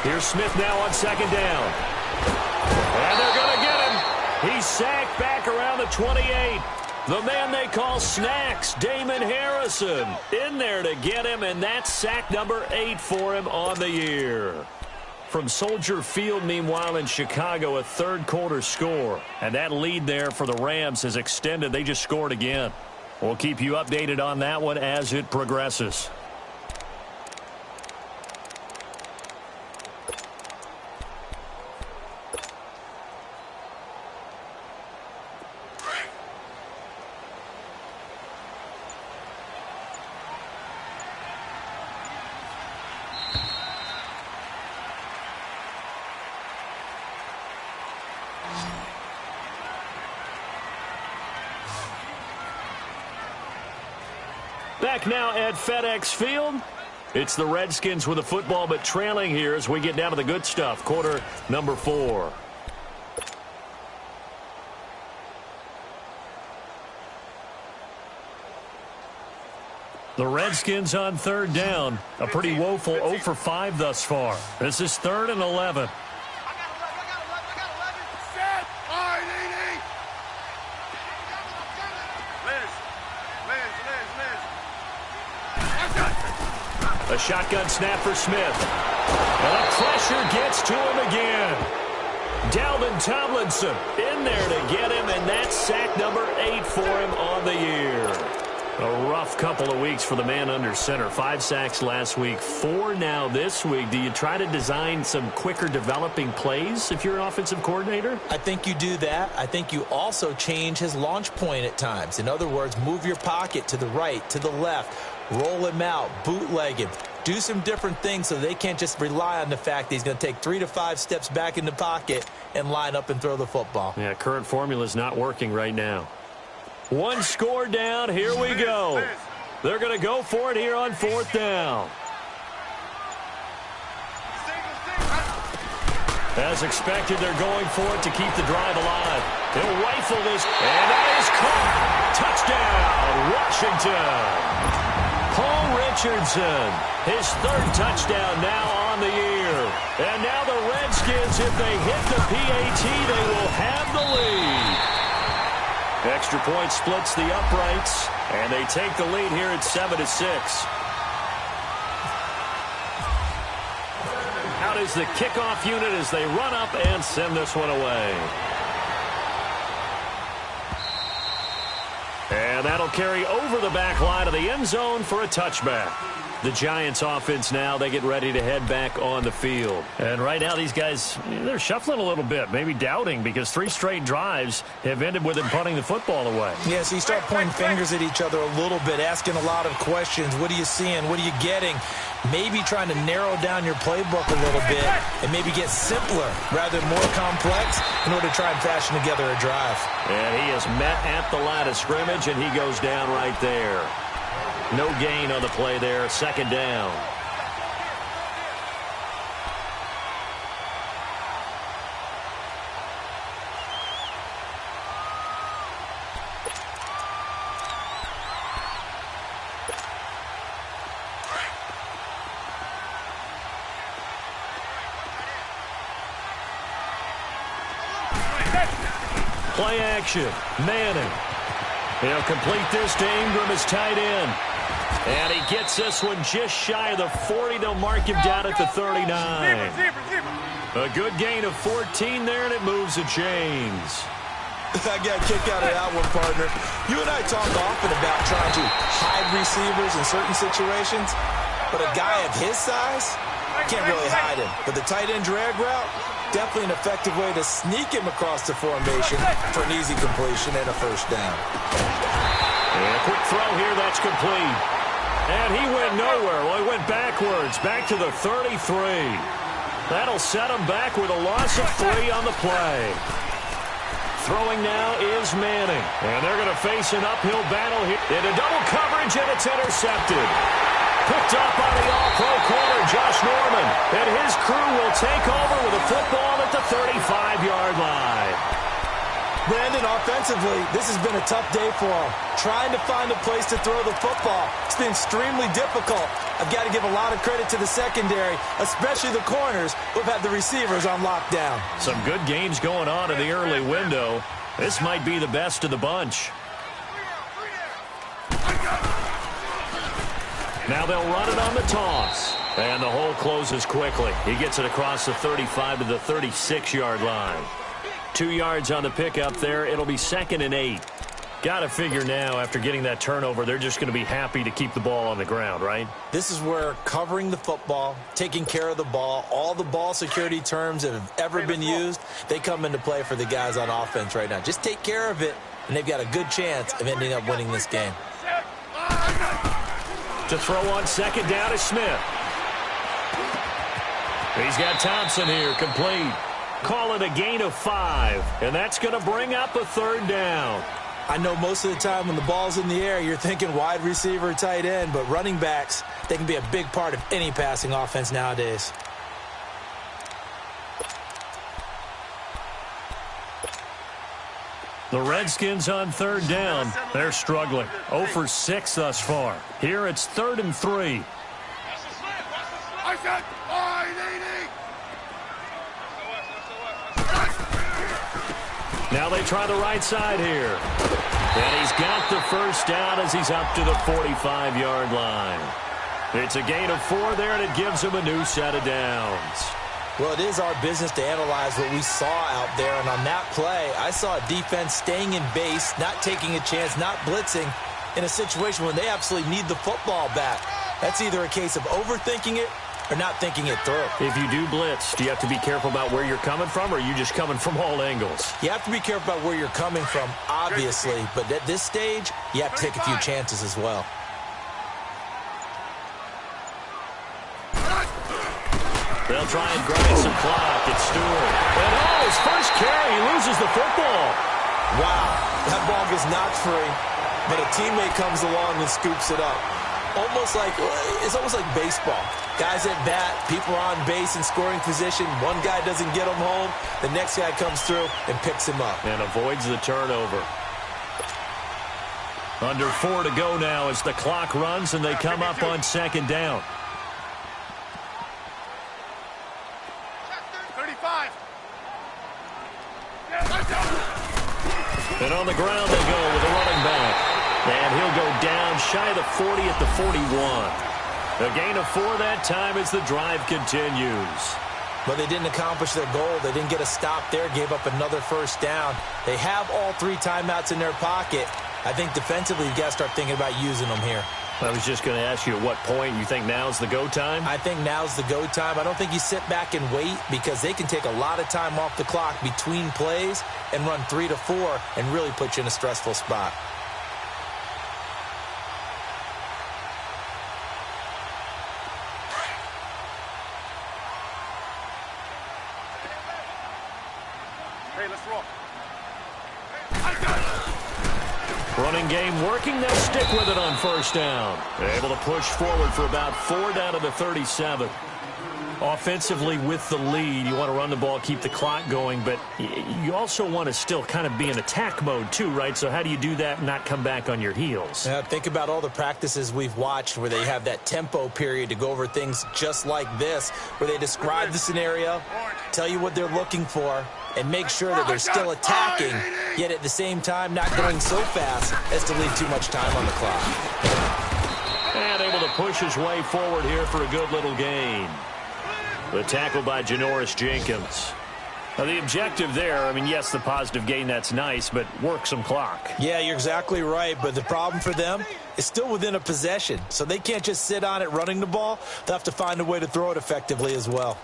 Here's Smith now on 2nd down. And they're going to get him. He's sacked back around the 28. The man they call Snacks, Damon Harrison, in there to get him, and that's sack number 8 for him on the year. From Soldier Field, meanwhile, in Chicago, a third quarter score. And that lead there for the Rams has extended. They just scored again. We'll keep you updated on that one as it progresses. Back now at FedEx Field. It's the Redskins with the football, but trailing here as we get down to the good stuff. Quarter number 4. The Redskins on third down. A pretty woeful 0 for 5 thus far. This is 3rd and 11. A shotgun snap for Smith. And the pressure gets to him again. Dalvin Tomlinson in there to get him, and that's sack number 8 for him on the year. A rough couple of weeks for the man under center. 5 sacks last week, 4 now this week. Do you try to design some quicker developing plays if you're an offensive coordinator? I think you do that. I think you also change his launch point at times. In other words, move your pocket to the right, to the left, roll him out, bootleg him. Do some different things so they can't just rely on the fact that he's going to take 3 to 5 steps back in the pocket and line up and throw the football. Yeah, current formula is not working right now. 1 score down. Here we go. They're going to go for it here on 4th down. As expected, they're going for it to keep the drive alive. He'll rifle this, and that is caught. Touchdown, Washington. Paul Richardson, his 3rd touchdown now on the year. And now the Redskins, if they hit the PAT, they will have the lead. Extra point splits the uprights, and they take the lead here at 7-6. Out is the kickoff unit as they run up and send this one away. And that'll carry over the back line of the end zone for a touchback. The Giants offense now, they get ready to head back on the field. And right now these guys, they're shuffling a little bit, maybe doubting, because 3 straight drives have ended with them punting the football away. Yeah, so you start pointing fingers at each other a little bit, asking a lot of questions. What are you seeing? What are you getting? Maybe trying to narrow down your playbook a little bit and maybe get simpler rather than more complex in order to try and fashion together a drive. And he is met at the line of scrimmage, and he goes down right there. No gain on the play there. 2nd down. Play action. Manning. He'll complete this to Ingram as tight end. And he gets this one just shy of the 40. They'll mark him down at the 39. A good gain of 14 there, and it moves the chains. I got a kick out of that one, partner. You and I talk often about trying to hide receivers in certain situations, but a guy of his size can't really hide him. But the tight end drag route, definitely an effective way to sneak him across the formation for an easy completion and a 1st down. And a quick throw here, that's complete. And he went nowhere. Well, he went backwards, back to the 33. That'll set him back with a loss of 3 on the play. Throwing now is Manning. And they're going to face an uphill battle here. Into double coverage, and it's intercepted. Picked up by the all-pro corner, Josh Norman. And his crew will take over with a football at the 35-yard line. Brandon, offensively, this has been a tough day for him. Trying to find a place to throw the football. It's been extremely difficult. I've got to give a lot of credit to the secondary, especially the corners who've had the receivers on lockdown. Some good games going on in the early window. This might be the best of the bunch. Now they'll run it on the toss. And the hole closes quickly. He gets it across the 35 to the 36-yard line. 2 yards on the pickup there. It'll be 2nd and 8. Got to figure now, after getting that turnover, they're just going to be happy to keep the ball on the ground, right? This is where covering the football, taking care of the ball, all the ball security terms that have ever been used, they come into play for the guys on offense right now. Just take care of it, and they've got a good chance of ending up winning this game. To throw on 2nd down is Smith. He's got Thompson here, complete. Call it a gain of 5, and that's going to bring up a 3rd down. I know most of the time when the ball's in the air, you're thinking wide receiver, tight end, but running backs, they can be a big part of any passing offense nowadays. The Redskins on third down. They're struggling. 0 for 6 thus far. Here it's 3rd and 3. I said, now they try the right side here. And he's got the first down as he's up to the 45-yard line. It's a gain of 4 there, and it gives him a new set of downs. Well, it is our business to analyze what we saw out there, and on that play, I saw a defense staying in base, not taking a chance, not blitzing, in a situation when they absolutely need the football back. That's either a case of overthinking it or not thinking it through. If you do blitz, do you have to be careful about where you're coming from, or are you just coming from all angles? You have to be careful about where you're coming from, obviously, but at this stage, you have to take a few chances as well. They'll try and grind some clock. It's Stewart. And his first carry, he loses the football. Wow, that ball gets knocked free, but a teammate comes along and scoops it up. It's almost like baseball. Guys at bat, people are on base in scoring position. One guy doesn't get him home. The next guy comes through and picks him up. And avoids the turnover. Under 4 to go now as the clock runs and they come up on 2nd down. 35. And on the ground they go with a running back. And he'll go down shy of the 40 at the 41. A gain of 4 that time as the drive continues. But they didn't accomplish their goal. They didn't get a stop there, gave up another first down. They have all 3 timeouts in their pocket. I think defensively you've got to start thinking about using them here. I was just going to ask you at what point you think now's the go time? I think now's the go time. I don't think you sit back and wait because they can take a lot of time off the clock between plays and run 3 to 4 and really put you in a stressful spot. Hey, let's roll. Running game working. They'll stick with it on first down. They're able to push forward for about 4 down to the 37. Offensively with the lead, you want to run the ball, keep the clock going, but you also want to still kind of be in attack mode too, right? So how do you do that and not come back on your heels? Think about all the practices we've watched where they have that tempo period to go over things just like this, where they describe the scenario, tell you what they're looking for, and make sure that they're still attacking, yet at the same time not going so fast as to leave too much time on the clock. And able to push his way forward here for a good little gain. The tackle by Janoris Jenkins. Now the objective there, I mean, yes, the positive gain, that's nice, but work some clock. Yeah, you're exactly right, but the problem for them is still within a possession, so they can't just sit on it running the ball. They'll have to find a way to throw it effectively as well.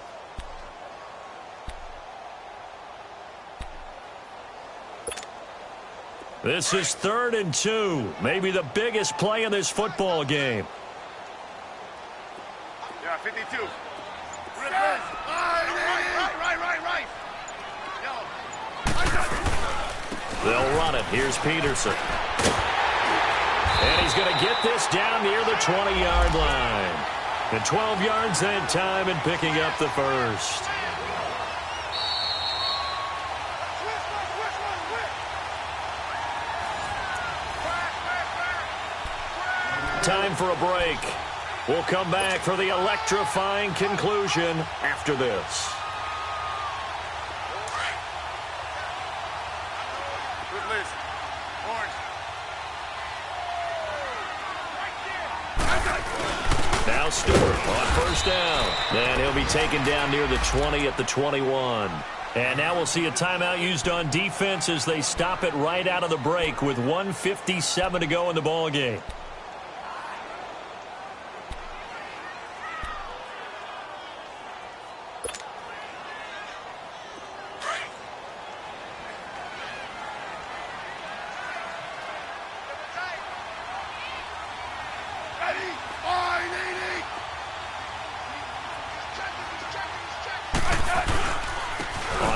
This is 3rd and 2, maybe the biggest play in this football game. Yeah, 52. Right. They'll run it. Here's Peterson. And he's going to get this down near the 20-yard line. And 12 yards that time and picking up the first. Time for a break. We'll come back for the electrifying conclusion after this. Now Stewart on first down. And he'll be taken down near the 20 at the 21. And now we'll see a timeout used on defense as they stop it right out of the break with 1:57 to go in the ball game.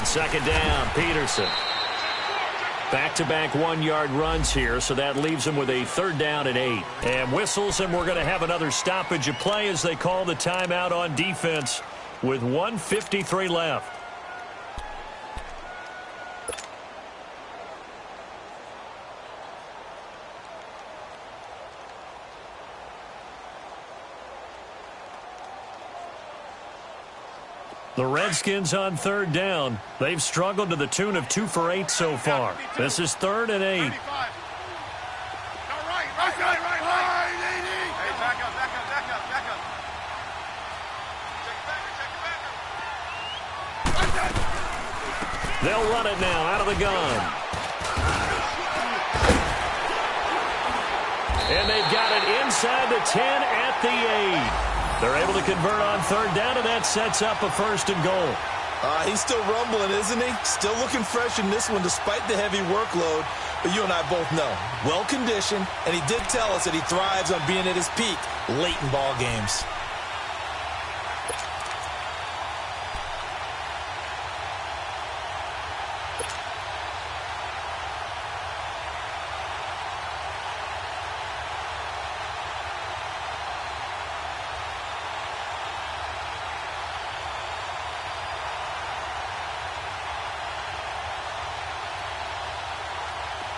Second down, Peterson. Back-to-back 1-yard runs here, so that leaves them with a 3rd down and 8. And whistles, and we're going to have another stoppage of play as they call the timeout on defense with 1:53 left. The Redskins on third down. They've struggled to the tune of 2 for 8 so far. This is 3rd and 8. They'll run it now out of the gun. And they've got it inside the 10 at the 8. They're able to convert on third down, and that sets up a 1st and goal. He's still rumbling, isn't he? Still looking fresh in this one despite the heavy workload. But you and I both know, well-conditioned, and he did tell us that he thrives on being at his peak late in ball games.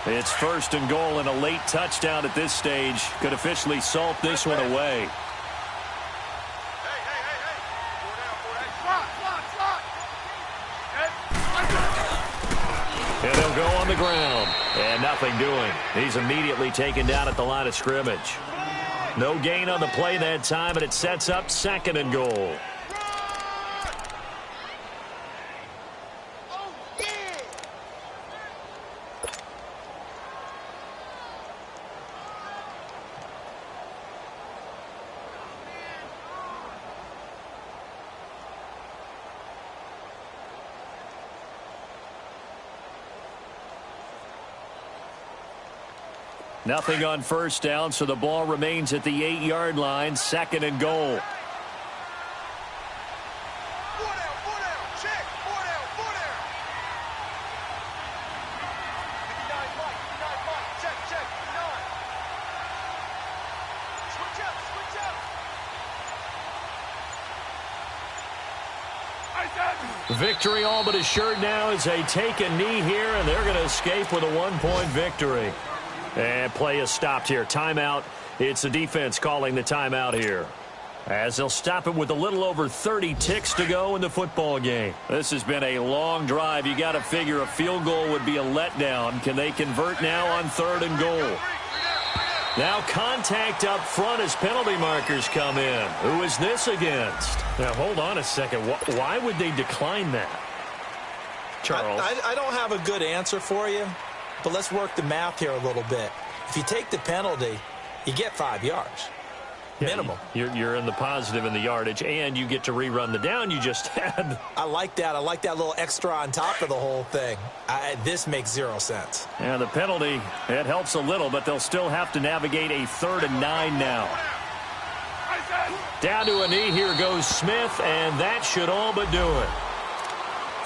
It's 1st and goal, and a late touchdown at this stage could officially salt this one away. And they'll go on the ground. And nothing doing. He's immediately taken down at the line of scrimmage. No gain on the play that time, and it sets up 2nd and goal. Nothing on 1st down, so the ball remains at the 8-yard line. 2nd and goal. Victory all but assured now as they take a knee here, and they're going to escape with a 1-point victory. And play is stopped here. Timeout. It's the defense calling the timeout here, as they'll stop it with a little over 30 ticks to go in the football game. This has been a long drive. You got to figure a field goal would be a letdown. Can they convert now on 3rd and goal? Now contact up front as penalty markers come in. Who is this against? Now, hold on a second. Why would they decline that? Charles? I don't have a good answer for you, but let's work the math here a little bit. If you take the penalty, you get 5 yards. Minimum. You're in the positive in the yardage, and you get to rerun the down you just had. I like that. I like that little extra on top of the whole thing. This makes 0 sense. And the penalty, it helps a little, but they'll still have to navigate a 3rd and 9 now. Down to a knee, here goes Smith, and that should all but do it.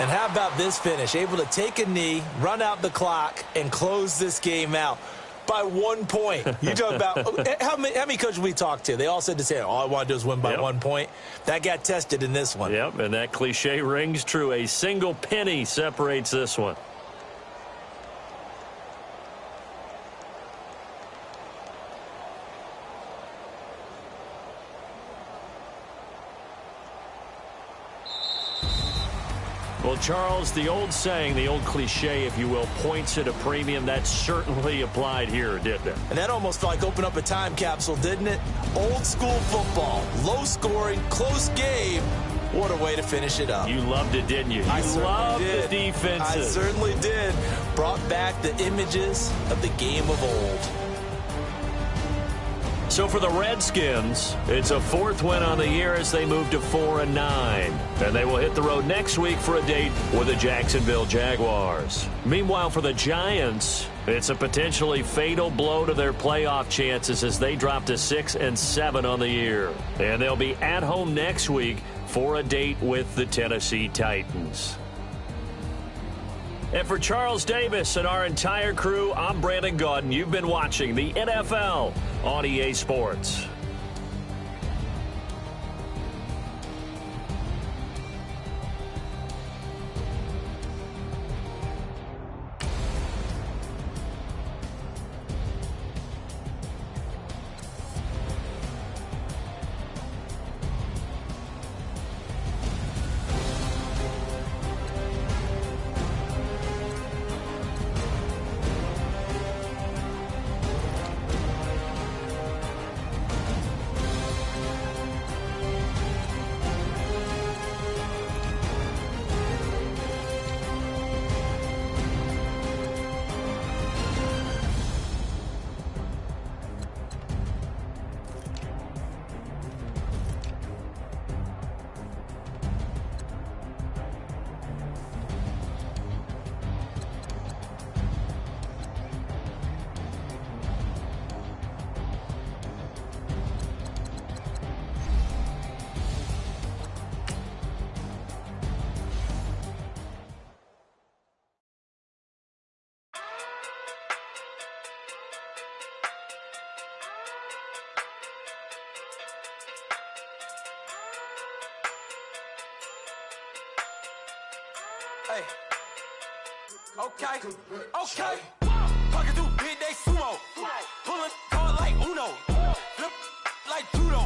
And how about this finish? Able to take a knee, run out the clock, and close this game out by 1 point. You talk about how many coaches we talked to? They all said the same. All I want to do is win by 1 point. That got tested in this one. Yep, and that cliche rings true. A single penny separates this one. Well, Charles, the old saying, the old cliche, if you will, points at a premium. That certainly applied here, didn't it? And that almost felt like opened up a time capsule, didn't it? Old school football, low scoring, close game. What a way to finish it up. You loved it, didn't you? I loved did. The defenses. I certainly did. Brought back the images of the game of old. So for the Redskins, it's a 4th win on the year as they move to 4-9. And they will hit the road next week for a date with the Jacksonville Jaguars. Meanwhile, for the Giants, it's a potentially fatal blow to their playoff chances as they drop to 6-7 on the year. And they'll be at home next week for a date with the Tennessee Titans. And for Charles Davis and our entire crew, I'm Brandon Gaudin. You've been watching the NFL on EA Sports. Hey. Okay. Okay. Pocket through big day sumo. Pulling card like Uno. Flip like judo.